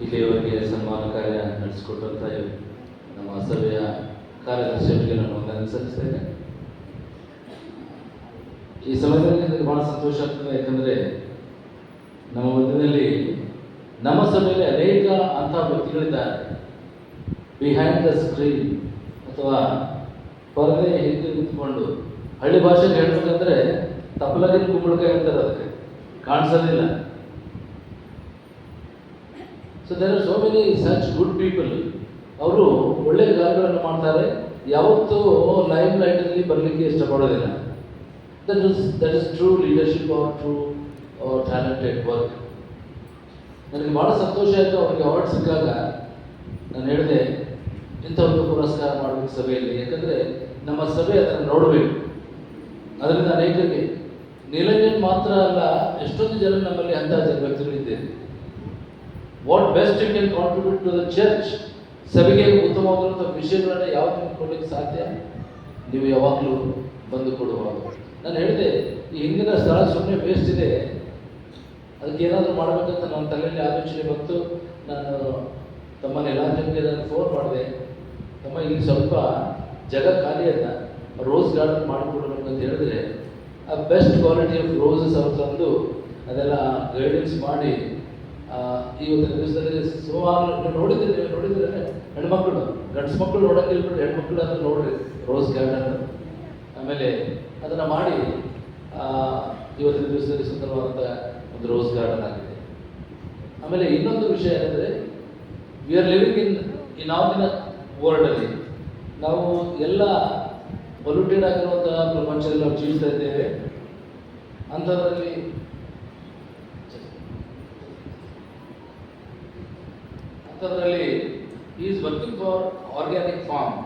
ಇಲ್ಲಿಯವರೆಗೆ ಸನ್ಮಾನ ಕಾರ್ಯ ನಡೆಸಿಕೊಟ್ಟಂಥ ನಮ್ಮ ಸಭೆಯ ಕಾರ್ಯದರ್ಶಿಯವರಿಗೆ ನಾನು ವಂದನೆ ಸಲ್ಲಿಸ್ತೇನೆ. ಈ ಸಮಯದಲ್ಲಿ ನನಗೆ ಬಹಳ ಸಂತೋಷ ಆಗ್ತದೆ, ಯಾಕಂದರೆ ನಮ್ಮ ಮಧ್ಯದಲ್ಲಿ ನಮ್ಮ ಸಭೆಯಲ್ಲಿ ಅನೇಕ ಅಂಥ ವ್ಯಕ್ತಿಗಳಿದ್ದಾರೆ. ಬಿಹೈಂಡ್ ದ ಸ್ಕ್ರೀನ್ ಅಥವಾ ಪರದೆ ಹಿಂದೆ ನಿಂತ್ಕೊಂಡು, ಹಳ್ಳಿ ಭಾಷೆಗೆ ಹೇಳ್ಬೇಕಂದ್ರೆ ತಪ್ಪಲಾಗಿನ ಕುಂಬಳಕಾಯಿ ಅಂತಾರೆ, ಅದಕ್ಕೆ ಕಾಣಿಸೋದಿಲ್ಲ. So there are so many such good people. ಅವರು ಒಳ್ಳೆಯ ಕಾರ್ಯಗಳನ್ನು ಮಾಡ್ತಾರೆ, ಯಾವತ್ತೂ ಲೈಮ್ ಲೈಟಲ್ಲಿ ಬರಲಿಕ್ಕೆ ಇಷ್ಟಪಡೋದಿಲ್ಲ. That is true leadership or true talented work. ನನಗೆ ಭಾಳ ಸಂತೋಷ ಆಯಿತು ಅವರಿಗೆ ಅವಾರ್ಡ್ ಸಿಕ್ಕಾಗ. ನಾನು ಹೇಳಿದೆ, ಇಂಥ ಒಂದು ಪುರಸ್ಕಾರ ಮಾಡಬೇಕು ಸಭೆಯಲ್ಲಿ, ಯಾಕಂದರೆ ನಮ್ಮ ಸಭೆ ಅದನ್ನು ನೋಡಬೇಕು. ಅದರಿಂದ ಅನೇಕರಿಗೆ, ನೀಲಂಜನ್ ಮಾತ್ರ ಅಲ್ಲ, ಎಷ್ಟೊಂದು ಜನ ನಮ್ಮಲ್ಲಿ ಅಂಥ ವ್ಯಕ್ತಿಗಳಿದ್ದೇವೆ. What best you can contribute to the church. ಸಭೆಗೆ ಉತ್ತಮವಾದಂಥ ವಿಷಯಗಳನ್ನು ಯಾವುದು ಕೊಡಲಿಕ್ಕೆ ಸಾಧ್ಯ, ನೀವು ಯಾವಾಗಲೂ ಬಂದು ಕೊಡುವಾಗ. ನಾನು ಹೇಳಿದೆ, ಈ ಹಿಂದಿನ ಸ್ಥಳ ಸುಮ್ಮನೆ ವೇಸ್ಟ್ ಇದೆ, ಅದಕ್ಕೆ ಏನಾದರೂ ಮಾಡಬೇಕಂತ ನನ್ನ ತಲೆಯಲ್ಲಿ ಆಲೋಚನೆ ಬಂತು. ನಾನು ತಮ್ಮ ನೀಲಾಂಜನ್ಗೆ ನಾನು ಫೋನ್ ಮಾಡಿದೆ, ತಮ್ಮ ಇಲ್ಲಿ ಸ್ವಲ್ಪ ಜಾಗ ಖಾಲಿ ಅದ, ರೋಸ್ ಗಾರ್ಡನ್ ಮಾಡಿಕೊಡ್ಬೇಕು ಅಂತ ಹೇಳಿದ್ರೆ, ಆ ಬೆಸ್ಟ್ ಕ್ವಾಲಿಟಿ ಆಫ್ ರೋಸಸ್ ಅವ್ರು ತಂದು ಅದೆಲ್ಲ ಗೈಡೆನ್ಸ್ ಮಾಡಿ ಇವತ್ತಿನ ದಿವಸದಲ್ಲಿ ಸುಮಾರು ನೋಡಿದ್ರೆ ಹೆಣ್ಮಕ್ಳು, ಗಂಡಸು ಮಕ್ಕಳು ನೋಡೋಕೆ ಹೇಳ್ಬಿಟ್ಟು ಹೆಣ್ಮಕ್ಳು ಅದನ್ನು ನೋಡ್ರಿ, ರೋಸ್ ಗಾರ್ಡನ್. ಆಮೇಲೆ ಅದನ್ನು ಮಾಡಿ ಇವತ್ತಿನ ದಿವಸದಲ್ಲಿ ಸುಂದರವಾದಂಥ ಒಂದು ರೋಸ್ ಗಾರ್ಡನ್ ಆಗಿದೆ. ಆಮೇಲೆ ಇನ್ನೊಂದು ವಿಷಯ ಏನಂದರೆ, we are living in all ವರ್ಲ್ಡಲ್ಲಿ ನಾವು ಎಲ್ಲ ಪೊಲ್ಯೂಟೆಡ್ ಆಗಿರುವಂತಹ ಪ್ರಪಂಚದಲ್ಲಿ ನಾವು ಜೀವಿಸ್ತಾ ಇದ್ದೇವೆ. ಅಂಥದ್ರಲ್ಲಿ is working for organic form.